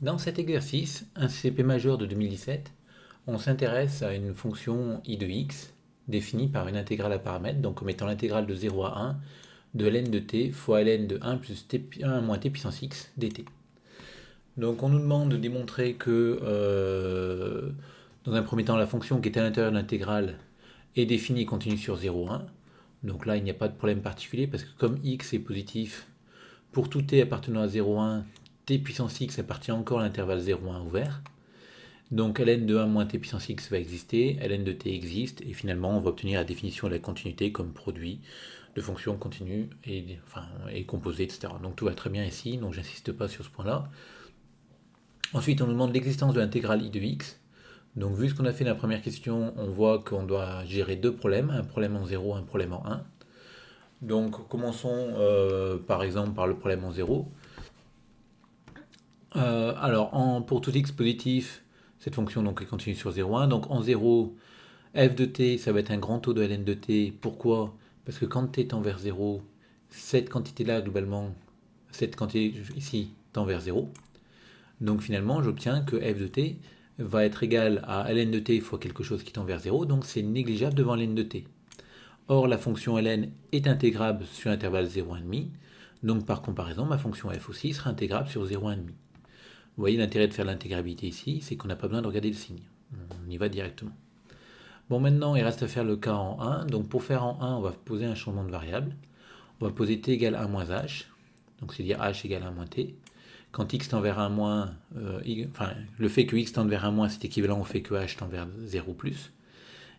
Dans cet exercice, un CP majeur de 2017, on s'intéresse à une fonction i de x définie par une intégrale à paramètres, donc en mettant l'intégrale de 0 à 1 de ln de t fois ln de 1 plus t, 1 moins t puissance x dt. Donc on nous demande de démontrer que dans un premier temps la fonction qui est à l'intérieur de l'intégrale est définie et continue sur 0, 1. Donc là il n'y a pas de problème particulier parce que comme x est positif, pour tout t appartenant à 0, 1, t puissance x appartient encore à l'intervalle 0, 1 ouvert. Donc ln de 1 moins t puissance x va exister, ln de t existe, et finalement on va obtenir la définition de la continuité comme produit de fonctions continues et composées, etc. Donc tout va très bien ici, donc j'insiste pas sur ce point-là. Ensuite on nous demande l'existence de l'intégrale i de x. Donc vu ce qu'on a fait dans la première question, on voit qu'on doit gérer deux problèmes, un problème en 0, un problème en 1. Donc commençons par exemple par le problème en 0. Pour tout x positif, cette fonction donc elle continue sur 0,1. Donc en 0, f de t, ça va être un grand taux de ln de t. Pourquoi? Parce que quand t tend vers 0, cette quantité-là, globalement, cette quantité ici tend vers 0. Donc finalement, j'obtiens que f de t va être égal à ln de t fois quelque chose qui tend vers 0. Donc c'est négligeable devant ln de t. Or, la fonction ln est intégrable sur l'intervalle 0,5. Donc par comparaison, ma fonction f aussi sera intégrable sur 0,5. Vous voyez l'intérêt de faire l'intégrabilité ici, c'est qu'on n'a pas besoin de regarder le signe. On y va directement. Bon, maintenant, il reste à faire le cas en 1. Donc pour faire en 1, on va poser un changement de variable. On va poser t égale 1 moins h. Donc c'est dire h égale 1 moins t. Quand x tend vers 1 moins, le fait que x tende vers 1 moins, c'est équivalent au fait que h tend vers 0 plus.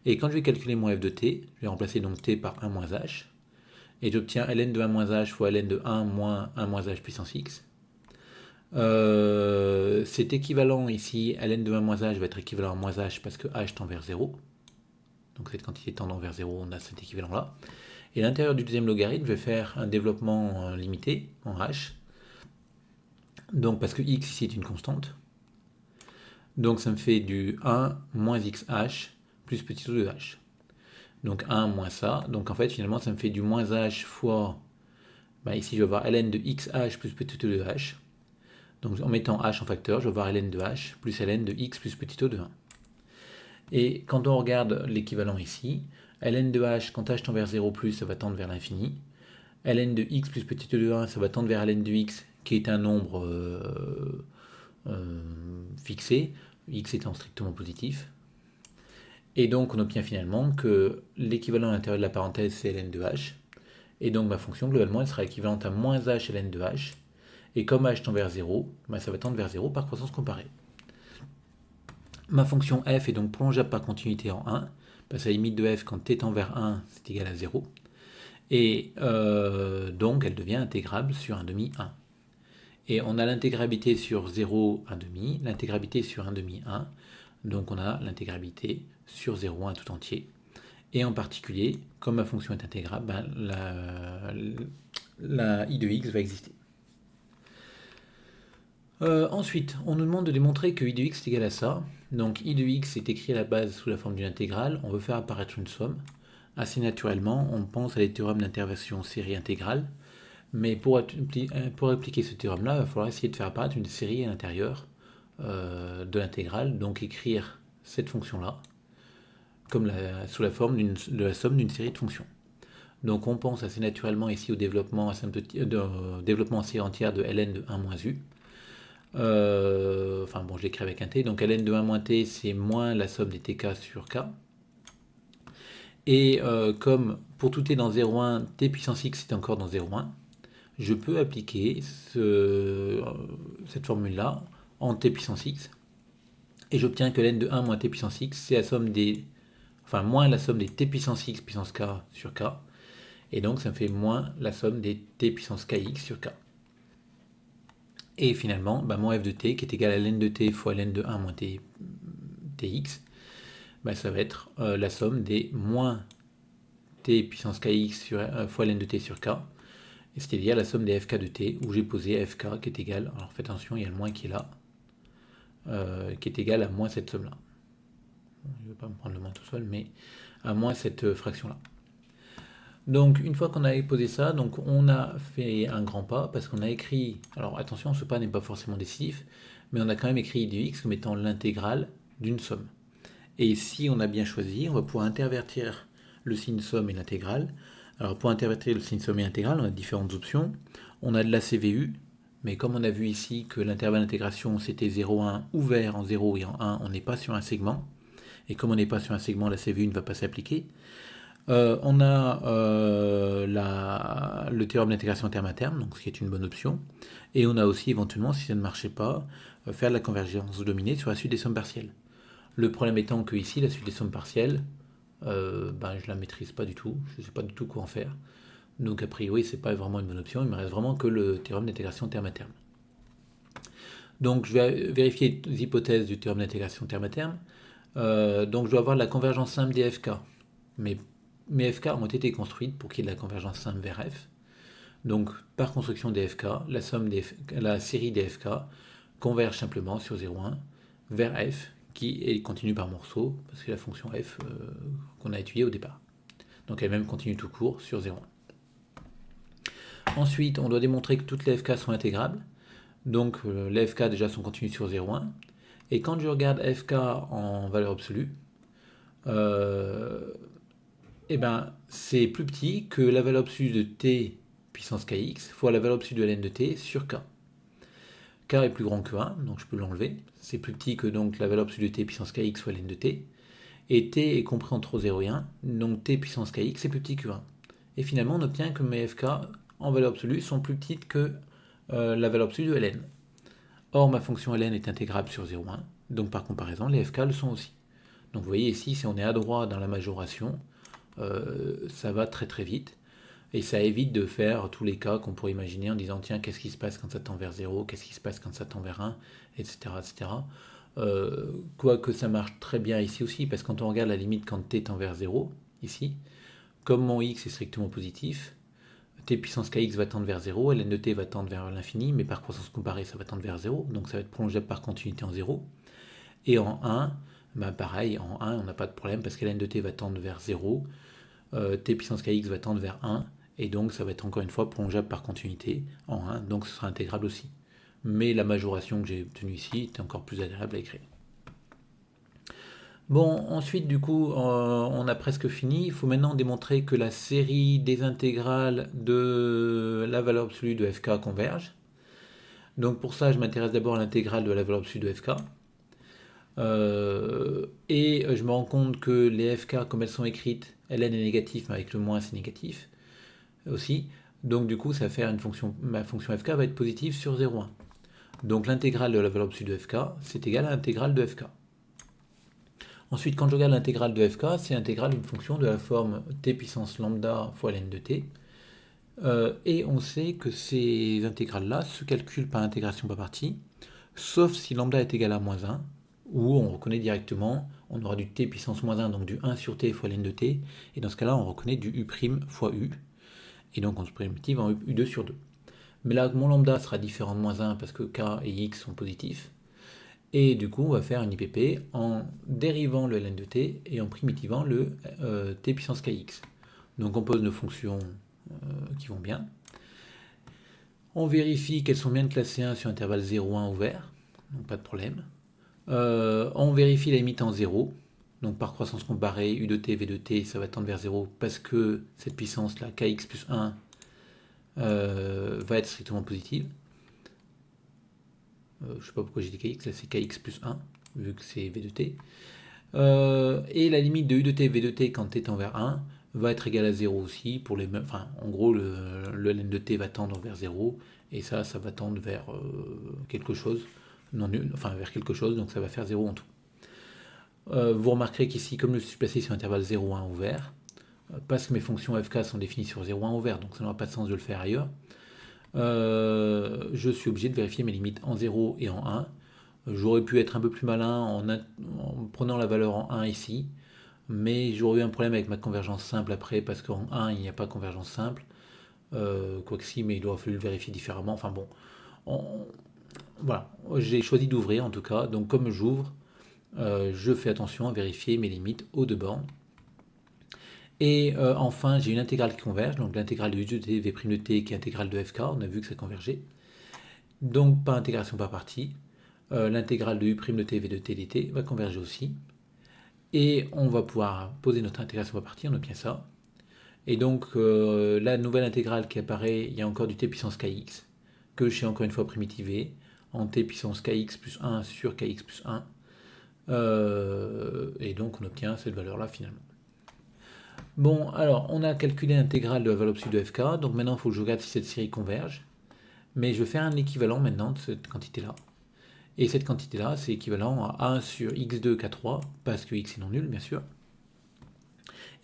Et quand je vais calculer mon f de t, je vais remplacer donc t par 1 moins h. Et j'obtiens ln de 1 moins h fois ln de 1 moins 1 moins h puissance x. C'est équivalent ici, ln de 1 moins h va être équivalent à moins h parce que h tend vers 0. Donc cette quantité tendant vers 0, on a cet équivalent là. Et à l'intérieur du deuxième logarithme, je vais faire un développement limité en h. Donc parce que x ici est une constante. Donc ça me fait du 1 moins xh plus petit o de h. Donc 1 moins ça. Donc en fait finalement ça me fait du moins h fois, ici je vais avoir ln de xh plus petit o de h. Donc en mettant h en facteur, je vais avoir ln de h plus ln de x plus petit o de 1. Et quand on regarde l'équivalent ici, ln de h, quand h tend vers 0 plus, ça va tendre vers l'infini. Ln de x plus petit o de 1, ça va tendre vers ln de x, qui est un nombre fixé, x étant strictement positif. Et donc on obtient finalement que l'équivalent à l'intérieur de la parenthèse, c'est ln de h. Et donc ma fonction, globalement, elle sera équivalente à moins h ln de h. Et comme h tend vers 0, ça va tendre vers 0 par croissance comparée. Ma fonction f est donc prolongeable par continuité en 1, parce que la limite de f quand t tend vers 1, c'est égal à 0. Et donc elle devient intégrable sur 1 demi 1. Et on a l'intégrabilité sur 0, 1 demi, l'intégrabilité sur 1 demi 1. Donc on a l'intégrabilité sur 0, 1 tout entier. Et en particulier, comme ma fonction est intégrable, la i de x va exister. Ensuite, on nous demande de démontrer que i de x est égal à ça. Donc i de x est écrit à la base sous la forme d'une intégrale. On veut faire apparaître une somme. Assez naturellement, on pense à des théorèmes d'interversion série intégrale. Mais pour appliquer ce théorème-là, il va falloir essayer de faire apparaître une série à l'intérieur de l'intégrale. Donc écrire cette fonction-là comme sous la forme de la somme d'une série de fonctions. Donc on pense assez naturellement ici au développement en série entière de ln de 1 moins u. Je l'écris avec un t. Donc ln de 1 moins t, c'est moins la somme des tk sur k. Et comme pour tout t dans 0,1, t puissance x est encore dans 0,1, je peux appliquer cette formule-là en t puissance x. Et j'obtiens que ln de 1 moins t puissance x, c'est la somme moins la somme des t puissance x puissance k sur k. Et donc ça me fait moins la somme des t puissance kx sur k. Et finalement, mon f de t, qui est égal à ln de t fois ln de 1 moins tx, ça va être la somme des moins t puissance kx fois ln de t sur k, c'est-à-dire la somme des fk de t, où j'ai posé fk qui est égal, alors faites attention, il y a le moins qui est là, qui est égal à moins cette somme-là. Je ne vais pas me prendre le moins tout seul, mais à moins cette fraction-là. Donc une fois qu'on a posé ça, donc on a fait un grand pas parce qu'on a écrit, alors attention, ce pas n'est pas forcément décisif, mais on a quand même écrit du x comme étant l'intégrale d'une somme. Et si on a bien choisi, on va pouvoir intervertir le signe somme et l'intégrale. Alors pour intervertir le signe somme et l'intégrale, on a différentes options. On a de la CVU, mais comme on a vu ici que l'intervalle d'intégration c'était 0,1 ouvert en 0 et en 1, on n'est pas sur un segment. Et comme on n'est pas sur un segment, la CVU ne va pas s'appliquer. On a le théorème d'intégration terme à terme, donc ce qui est une bonne option. Et on a aussi éventuellement, si ça ne marchait pas, faire de la convergence dominée sur la suite des sommes partielles. Le problème étant que ici, la suite des sommes partielles, je la maîtrise pas du tout, je ne sais pas du tout quoi en faire. Donc a priori, c'est pas vraiment une bonne option, il me reste vraiment que le théorème d'intégration terme à terme. Donc je vais vérifier les hypothèses du théorème d'intégration terme à terme. Donc je dois avoir la convergence simple des FK. Mais mes FK ont été construites pour qu'il y ait de la convergence simple vers F. Donc par construction des FK, la série des FK converge simplement sur 0,1 vers F, qui est continue par morceau, parce que la fonction F qu'on a étudiée au départ. Donc elle même continue tout court sur 0,1. Ensuite, on doit démontrer que toutes les FK sont intégrables. Donc les FK déjà sont continues sur 0,1. Et quand je regarde FK en valeur absolue, c'est plus petit que la valeur absolue de t puissance kx fois la valeur absolue de ln de t sur k. K est plus grand que 1, donc je peux l'enlever. C'est plus petit que donc la valeur absolue de t puissance kx fois ln de t. Et t est compris entre 0 et 1, donc t puissance kx est plus petit que 1. Et finalement, on obtient que mes fk en valeur absolue sont plus petites que la valeur absolue de ln. Or, ma fonction ln est intégrable sur 0,1, donc par comparaison, les fk le sont aussi. Donc vous voyez ici, si on est adroit dans la majoration, ça va très très vite. Et ça évite de faire tous les cas qu'on pourrait imaginer en disant tiens, qu'est-ce qui se passe quand ça tend vers 0, qu'est-ce qui se passe quand ça tend vers 1, etc. etc. Quoique ça marche très bien ici aussi, parce que quand on regarde la limite quand t tend vers 0, ici, comme mon x est strictement positif, t puissance kx va tendre vers 0, ln de t va tendre vers l'infini, mais par croissance comparée, ça va tendre vers 0, donc ça va être prolongeable par continuité en 0. Et en 1, pareil, en 1, on n'a pas de problème, parce que ln de t va tendre vers 0, t puissance kx va tendre vers 1, et donc ça va être encore une fois prolongeable par continuité en 1, donc ce sera intégrable aussi. Mais la majoration que j'ai obtenue ici est encore plus agréable à écrire. Bon, ensuite du coup, on a presque fini. Il faut maintenant démontrer que la série des intégrales de la valeur absolue de fk converge. Donc pour ça, je m'intéresse d'abord à l'intégrale de la valeur absolue de fk. Et je me rends compte que les fk, comme elles sont écrites, ln est négatif, mais avec le moins c'est négatif aussi. Donc du coup, ça va faire ma fonction fk va être positive sur 0,1. Donc l'intégrale de la valeur absolue de fk, c'est égal à l'intégrale de fk. Ensuite, quand je regarde l'intégrale de fk, c'est l'intégrale d'une fonction de la forme t puissance lambda fois ln de t. Et on sait que ces intégrales-là se calculent par intégration par partie, sauf si lambda est égal à moins 1, où on reconnaît directement, on aura du t puissance moins 1, donc du 1 sur t fois ln de t, et dans ce cas-là, on reconnaît du u' fois u, et donc on se primitive en u2 sur 2. Mais là, mon lambda sera différent de moins 1 parce que k et x sont positifs, et du coup, on va faire une IPP en dérivant le ln de t et en primitivant le t puissance kx. Donc on pose nos fonctions qui vont bien. On vérifie qu'elles sont bien classées 1 sur intervalle 0,1 ouvert, donc pas de problème. On vérifie la limite en 0, donc par croissance comparée, u de t, v de t, ça va tendre vers 0 parce que cette puissance-là, kx plus 1, va être strictement positive. Je ne sais pas pourquoi j'ai dit kx, là c'est kx plus 1, vu que c'est v de t. Et la limite de u de t, v de t quand t tend vers 1 va être égale à 0 aussi, pour les mêmes, enfin en gros le ln de t va tendre vers 0, et ça va tendre vers quelque chose, non nul, enfin vers quelque chose, donc ça va faire 0 en tout. Vous remarquerez qu'ici, comme je suis placé sur intervalle 0,1 ouvert, parce que mes fonctions fk sont définies sur 0,1 ouvert, donc ça n'aura pas de sens de le faire ailleurs, je suis obligé de vérifier mes limites en 0 et en 1. J'aurais pu être un peu plus malin en prenant la valeur en 1 ici, mais j'aurais eu un problème avec ma convergence simple après, parce qu'en 1, il n'y a pas de convergence simple. Quoique si, mais il aurait fallu le vérifier différemment. Enfin bon, voilà. J'ai choisi d'ouvrir en tout cas, donc comme j'ouvre, je fais attention à vérifier mes limites aux deux bornes. Et enfin, j'ai une intégrale qui converge, donc l'intégrale de u de t v' de t qui est intégrale de fk, on a vu que ça convergeait. Donc par intégration par partie, l'intégrale de u' de t v de t dt va converger aussi. Et on va pouvoir poser notre intégration par partie, on obtient ça. Et donc la nouvelle intégrale qui apparaît, il y a encore du t puissance kx, que j'ai encore une fois primitivé, en t puissance kx plus 1 sur kx plus 1. Et donc on obtient cette valeur-là finalement. Bon, alors on a calculé l'intégrale de la valeur absolue de fk, donc maintenant il faut que je regarde si cette série converge. Mais je vais faire un équivalent maintenant de cette quantité-là. Et cette quantité-là, c'est équivalent à 1 sur x2 k3, parce que x est non nul, bien sûr.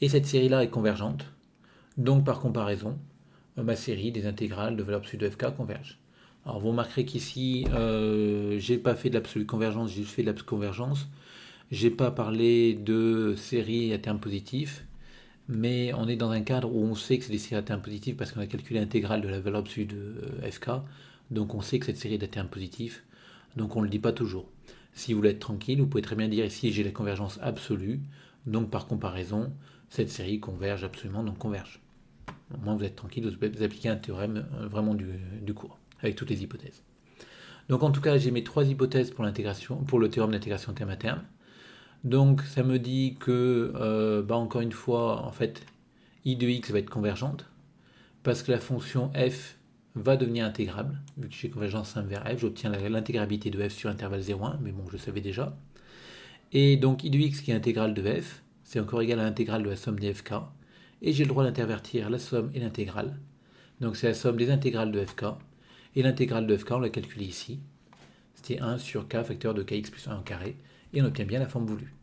Et cette série-là est convergente. Donc par comparaison, ma série des intégrales de valeur absolue de fk converge. Alors vous remarquerez qu'ici, j'ai pas fait de l'absolue convergence, j'ai juste fait de l'absolue convergence. J'ai pas parlé de série à terme positif, mais on est dans un cadre où on sait que c'est des séries à terme positif parce qu'on a calculé l'intégrale de la valeur absolue de fk. Donc on sait que cette série est à terme positif. Donc on ne le dit pas toujours. Si vous voulez être tranquille, vous pouvez très bien dire ici j'ai la convergence absolue. Donc par comparaison, cette série converge absolument, donc converge. Au moins vous êtes tranquille, vous appliquez un théorème vraiment du cours, avec toutes les hypothèses. Donc en tout cas, j'ai mes trois hypothèses pour l'intégration, pour le théorème d'intégration terme à terme. Donc ça me dit que, encore une fois, en fait, i de x va être convergente, parce que la fonction f va devenir intégrable, vu que j'ai convergence simple vers f, j'obtiens l'intégrabilité de f sur intervalle 0,1, mais bon, je le savais déjà. Et donc i de x qui est intégrale de f, c'est encore égal à l'intégrale de la somme des fk, et j'ai le droit d'intervertir la somme et l'intégrale. Donc c'est la somme des intégrales de fk, et l'intégrale de fk, on l'a calculée ici, c'était 1 sur k facteur de kx plus 1 au carré, et on obtient bien la forme voulue.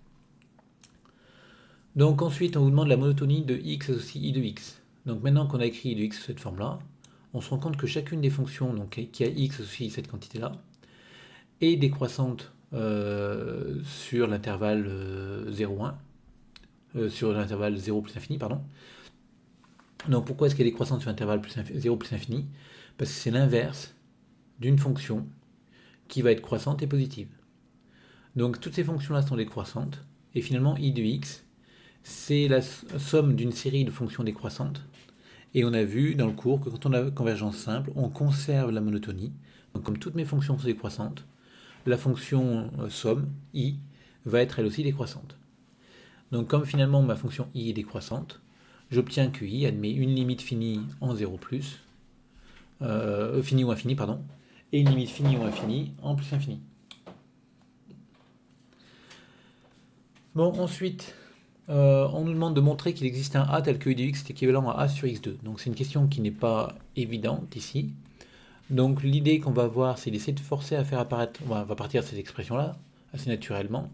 Donc ensuite, on vous demande la monotonie de x associe i de x. Donc maintenant qu'on a écrit i de x sous cette forme-là, on se rend compte que chacune des fonctions donc, qui a x associé cette quantité-là est décroissante sur l'intervalle 0,1, sur l'intervalle 0 plus infini, pardon. Donc pourquoi est-ce qu'elle est décroissante sur l'intervalle 0 plus infini? Parce que c'est l'inverse d'une fonction qui va être croissante et positive. Donc toutes ces fonctions-là sont décroissantes, et finalement i de x, c'est la somme d'une série de fonctions décroissantes. Et on a vu dans le cours que quand on a convergence simple, on conserve la monotonie. Donc comme toutes mes fonctions sont décroissantes, la fonction somme, i, va être elle aussi décroissante. Donc comme finalement ma fonction i est décroissante, j'obtiens que i admet une limite finie en 0+, finie ou infinie, pardon, et une limite finie ou infinie en plus infini. Bon, ensuite, on nous demande de montrer qu'il existe un a tel que i de x est équivalent à a sur x2. Donc c'est une question qui n'est pas évidente ici. Donc l'idée qu'on va avoir, c'est d'essayer de forcer à faire apparaître, on va partir de cette expression-là, assez naturellement,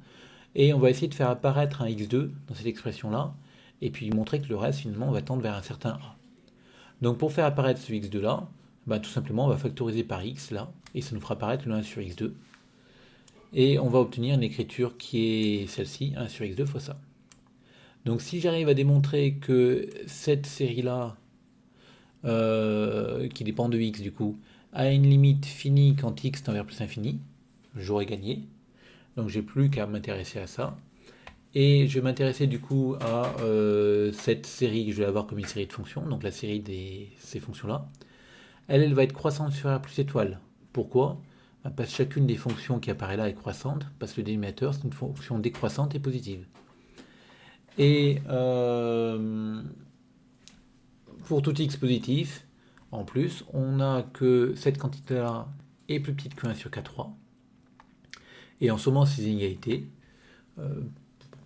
et on va essayer de faire apparaître un x2 dans cette expression-là, et puis montrer que le reste, finalement, on va tendre vers un certain a. Donc pour faire apparaître ce x2-là, tout simplement, on va factoriser par x, là, et ça nous fera apparaître le 1 sur x2. Et on va obtenir une écriture qui est celle-ci, 1 sur x2 fois ça. Donc si j'arrive à démontrer que cette série-là, qui dépend de x du coup, a une limite finie quand x tend vers plus infini, j'aurai gagné. Donc j'ai plus qu'à m'intéresser à ça. Et je vais m'intéresser du coup à cette série que je vais avoir comme une série de fonctions, donc la série de ces fonctions-là. Elle va être croissante sur R plus étoile. Pourquoi? Parce que chacune des fonctions qui apparaît là est croissante, parce que le dénominateur c'est une fonction décroissante et positive. Et pour tout x positif, en plus, on a que cette quantité-là est plus petite que 1 sur k3. Et en sommant ces inégalités,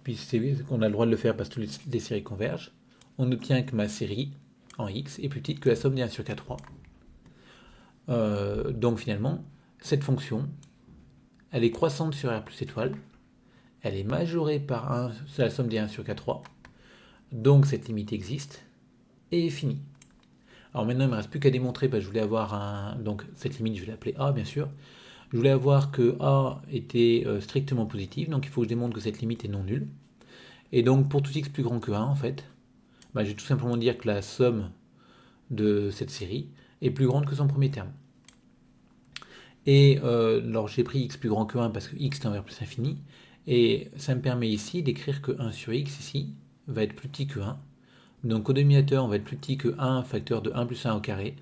puisqu'on a le droit de le faire parce que toutes les séries convergent, on obtient que ma série en x est plus petite que la somme des 1 sur k3. Donc finalement, cette fonction, elle est croissante sur R plus étoile, elle est majorée par la somme des 1 sur k3, donc cette limite existe, et est finie. Alors maintenant, il ne me reste plus qu'à démontrer, je voulais avoir donc cette limite, je vais l'appeler A, bien sûr. Je voulais avoir que A était strictement positive, donc il faut que je démontre que cette limite est non nulle. Et donc, pour tout x plus grand que 1, en fait, je vais tout simplement dire que la somme de cette série est plus grande que son premier terme. Et alors, j'ai pris x plus grand que 1 parce que x tend vers plus infini, et ça me permet ici d'écrire que 1 sur x, ici, va être plus petit que 1. Donc au dénominateur, on va être plus petit que 1 facteur de 1 plus 1 au carré.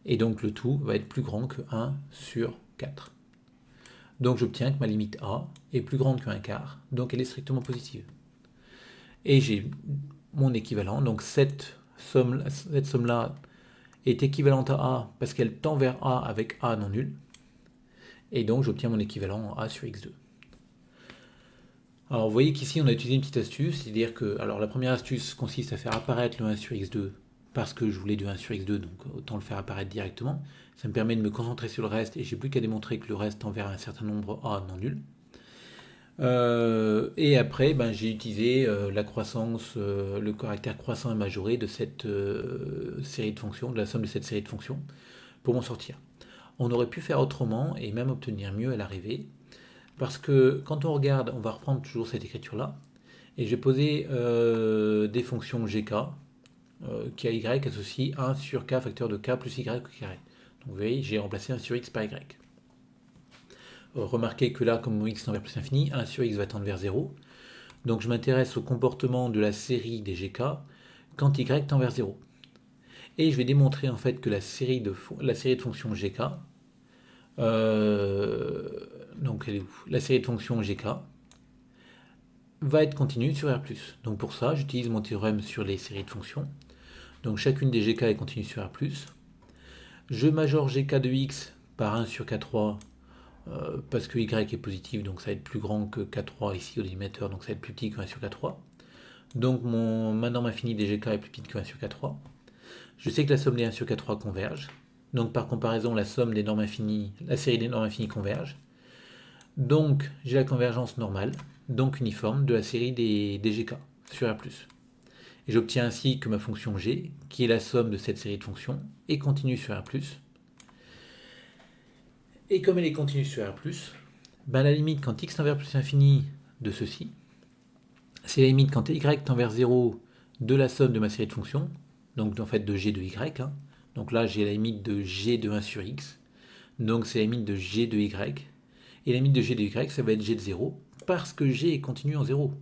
Et donc le tout va être plus grand que 1 sur 4. Donc j'obtiens que ma limite A est plus grande que 1 quart, donc elle est strictement positive. Et j'ai mon équivalent, donc cette somme-là est équivalente à A parce qu'elle tend vers A avec A non nul. Et donc j'obtiens mon équivalent en A sur x2. Alors vous voyez qu'ici on a utilisé une petite astuce, c'est-à-dire que alors la première astuce consiste à faire apparaître le 1 sur x2 parce que je voulais du 1 sur x2, donc autant le faire apparaître directement. Ça me permet de me concentrer sur le reste et j'ai plus qu'à démontrer que le reste tend vers un certain nombre A non nul. Et après, j'ai utilisé la croissance, le caractère croissant et majoré de cette série de fonctions, de la somme de cette série de fonctions, pour m'en sortir. On aurait pu faire autrement et même obtenir mieux à l'arrivée, parce que quand on regarde, on va reprendre toujours cette écriture-là, et je vais poser des fonctions gk, qui a y associe 1 sur k facteur de k plus y au carré. Donc vous voyez, j'ai remplacé 1 sur x par y. Remarquez que là, comme mon x tend vers plus infini, 1 sur x va tendre vers 0. Donc je m'intéresse au comportement de la série des gk quand y tend vers 0. Et je vais démontrer en fait que la série de fonctions gk, donc elle est où? La série de fonctions gk va être continue sur R+. Donc pour ça, j'utilise mon théorème sur les séries de fonctions. Donc chacune des gk est continue sur R+. Je majore gk de x par 1 sur k3 parce que y est positif, donc ça va être plus grand que k3 ici au dénominateur, donc ça va être plus petit que 1 sur k3. Donc ma norme infinie des gk est plus petite que 1 sur k3. Je sais que la somme des 1 sur k3 converge. Donc par comparaison, la somme des normes infinies, la série des normes infinies converge. Donc j'ai la convergence normale, donc uniforme, de la série des gk sur R+. Et j'obtiens ainsi que ma fonction g, qui est la somme de cette série de fonctions, est continue sur R+. Et comme elle est continue sur R+, la limite quand x tend vers plus infini de ceci, c'est la limite quand y tend vers 0 de la somme de ma série de fonctions, donc en fait de g de y. Donc là j'ai la limite de g de 1 sur x, donc c'est la limite de g de y. Et la limite de g de y, ça va être g de 0, parce que g est continu en 0.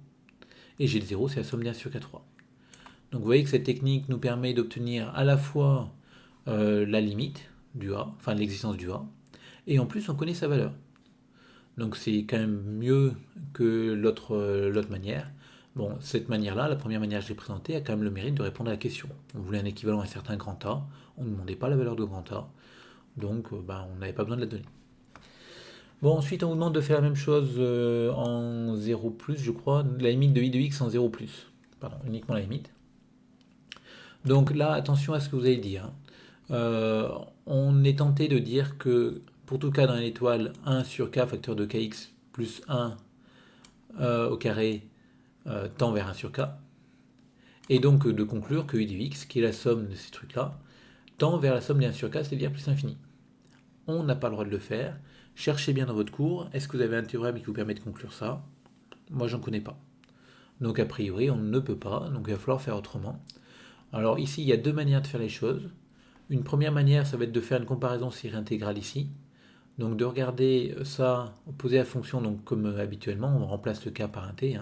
Et g de 0, c'est la somme d'1 sur k3. Donc vous voyez que cette technique nous permet d'obtenir à la fois la limite du a, enfin l'existence du a, et en plus on connaît sa valeur. Donc c'est quand même mieux que l'autre manière. Bon, cette manière-là, la première manière que je l'ai présentée, a quand même le mérite de répondre à la question. On voulait un équivalent à un certain grand A, on ne demandait pas la valeur de grand A, donc on n'avait pas besoin de la donner. Bon, ensuite on vous demande de faire la même chose en 0+, je crois, la limite de I de x en 0+. Pardon, uniquement la limite. Donc là, attention à ce que vous allez dire. On est tenté de dire que pour tout cas dans l'étoile, 1 sur k facteur de kx plus 1 au carré tend vers 1 sur k. Et donc de conclure que I de x, qui est la somme de ces trucs-là, tend vers la somme des 1 sur k, c'est-à-dire plus infini. On n'a pas le droit de le faire. Cherchez bien dans votre cours, est-ce que vous avez un théorème qui vous permet de conclure ça? Moi, j'en connais pas. Donc a priori, on ne peut pas, donc il va falloir faire autrement. Alors ici, il y a deux manières de faire les choses. Une première manière, ça va être de faire une comparaison série intégrale ici. Donc de regarder ça opposé à la fonction, donc comme habituellement, on remplace le k par un t.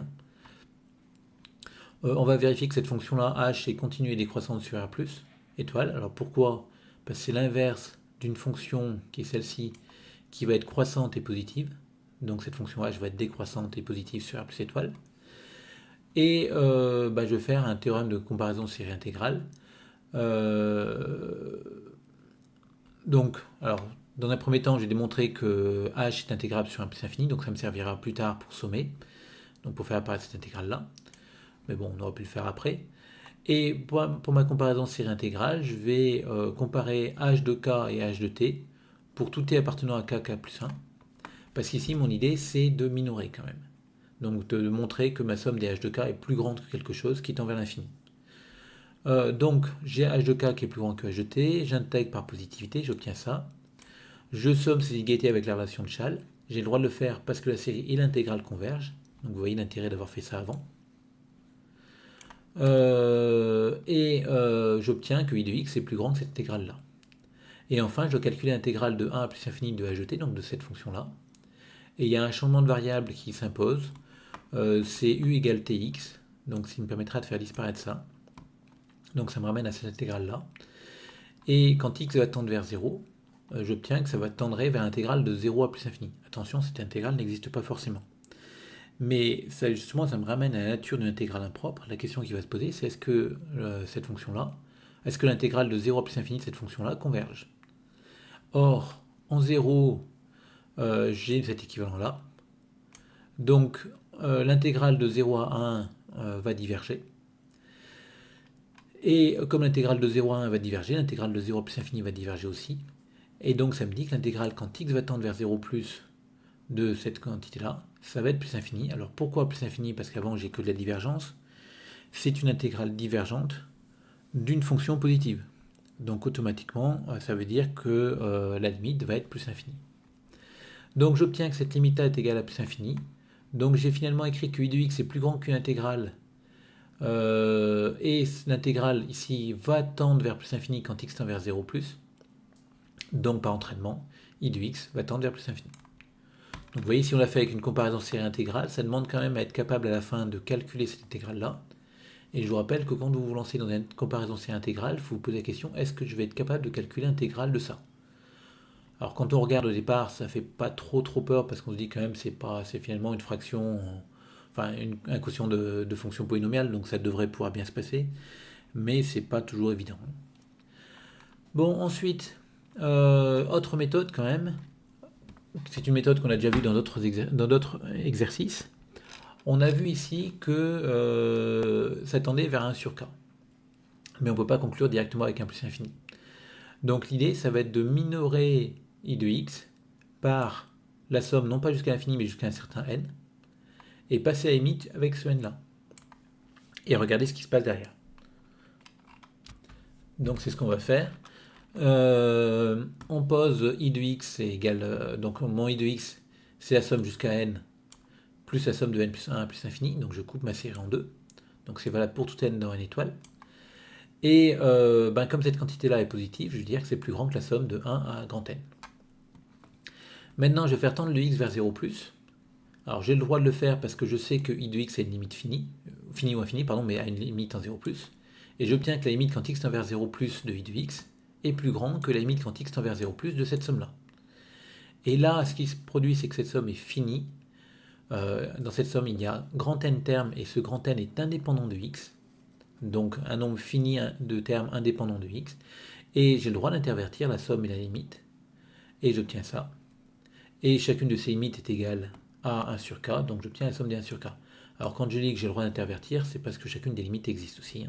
On va vérifier que cette fonction-là, h, est continue et décroissante sur R+, étoile. Alors pourquoi? Parce que c'est l'inverse d'une fonction qui est celle-ci, qui va être croissante et positive. Donc cette fonction h va être décroissante et positive sur R plus étoile. Et je vais faire un théorème de comparaison série intégrale. Donc, alors, dans un premier temps, j'ai démontré que h est intégrable sur un plus infini, donc ça me servira plus tard pour sommer, donc pour faire apparaître cette intégrale-là. Mais bon, on aurait pu le faire après. Et pour ma comparaison série intégrale, je vais comparer h de k et h de t pour tout t appartenant à k, k plus 1. Parce qu'ici, mon idée, c'est de minorer quand même. Donc de montrer que ma somme des h de k est plus grande que quelque chose qui tend vers l'infini. Donc j'ai h de k qui est plus grand que h de t, j'intègre par positivité, j'obtiens ça. Je somme ces inégalités avec la relation de Chasles. J'ai le droit de le faire parce que la série et l'intégrale convergent. Donc vous voyez l'intérêt d'avoir fait ça avant. J'obtiens que I de x est plus grand que cette intégrale-là. Et enfin, je dois calculer l'intégrale de 1 à plus infini de h de t, donc de cette fonction-là. Et il y a un changement de variable qui s'impose. C'est u égale tx, donc ça me permettra de faire disparaître ça. Donc ça me ramène à cette intégrale-là. Et quand x va tendre vers 0, j'obtiens que ça va tendre vers l'intégrale de 0 à plus infini. Attention, cette intégrale n'existe pas forcément. Mais ça, justement, ça me ramène à la nature d'une intégrale impropre. La question qui va se poser, c'est est-ce que cette fonction-là, est-ce que l'intégrale de 0 à plus infini de cette fonction-là converge? Or, en 0, j'ai cet équivalent-là. Donc, l'intégrale de 0 à 1 va diverger. Et comme l'intégrale de 0 à 1 va diverger, l'intégrale de 0 à plus infini va diverger aussi. Et donc, ça me dit que l'intégrale, quand x va tendre vers 0 plus de cette quantité-là, ça va être plus infini. Alors, pourquoi plus infini? Parce qu'avant, j'ai que de la divergence. C'est une intégrale divergente d'une fonction positive. Donc, automatiquement, ça veut dire que la limite va être plus infinie. Donc, j'obtiens que cette limite-là est égale à plus infini. Donc, j'ai finalement écrit que i de x est plus grand qu'une intégrale. Et l'intégrale ici va tendre vers plus infini quand x tend vers 0 plus. Donc par entraînement, i de x va tendre vers plus infini. Donc vous voyez, si on l'a fait avec une comparaison série intégrale, ça demande quand même à être capable à la fin de calculer cette intégrale-là. Et je vous rappelle que quand vous vous lancez dans une comparaison série intégrale, il faut vous poser la question, est-ce que je vais être capable de calculer l'intégrale de ça? Alors quand on regarde au départ, ça fait pas trop peur parce qu'on se dit quand même c'est finalement une fraction, enfin un quotient de fonction polynomiale, donc ça devrait pouvoir bien se passer, mais c'est pas toujours évident. Bon, ensuite, autre méthode quand même, c'est une méthode qu'on a déjà vue dans d'autres exercices. On a vu ici que ça tendait vers 1 sur k, mais on ne peut pas conclure directement avec un plus infini. Donc l'idée, ça va être de minorer i de x par la somme, non pas jusqu'à l'infini, mais jusqu'à un certain n, et passer à la limite avec ce n-là. Et regardez ce qui se passe derrière. Donc c'est ce qu'on va faire. On pose i de x est égal, donc mon i de x, c'est la somme jusqu'à n, plus la somme de n plus 1 plus infini, donc je coupe ma série en deux. Donc c'est valable pour tout n dans n étoile. Et comme cette quantité-là est positive, je veux dire que c'est plus grand que la somme de 1 à grand N. Maintenant, je vais faire tendre le x vers 0+. Alors j'ai le droit de le faire parce que je sais que i de x a une limite finie ou infinie, pardon, mais a une limite en 0+. Et j'obtiens que la limite quand x tend vers 0+ de i de x est plus grand que la limite quand x tend vers 0+ de cette somme-là. Et là, ce qui se produit, c'est que cette somme est finie. Dans cette somme, il y a grand N termes et ce grand N est indépendant de x. Donc un nombre fini de termes indépendants de x, et j'ai le droit d'intervertir la somme et la limite, et j'obtiens ça. Et chacune de ces limites est égale à 1 sur k, donc j'obtiens la somme des 1 sur k. Alors quand je dis que j'ai le droit d'intervertir, c'est parce que chacune des limites existe aussi.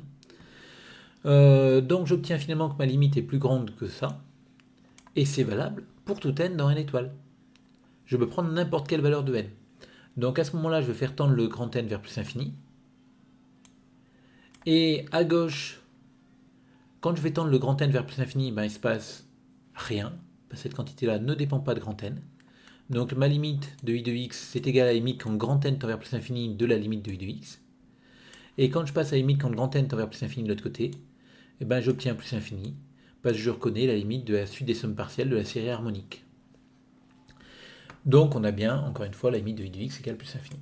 Donc j'obtiens finalement que ma limite est plus grande que ça, et c'est valable pour tout n dans n étoile. Je peux prendre n'importe quelle valeur de n. Donc à ce moment-là, je vais faire tendre le grand n vers plus infini, et à gauche, quand je vais tendre le grand N vers plus infini, il se passe rien, parce que cette quantité-là ne dépend pas de grand N. Donc ma limite de i de x, c'est égal à la limite quand grand N tend vers plus infini de la limite de i de x. Et quand je passe à la limite quand grand N tend vers plus infini de l'autre côté, j'obtiens plus infini, parce que je reconnais la limite de la suite des sommes partielles de la série harmonique. Donc on a bien, encore une fois, la limite de i de x égale plus infini.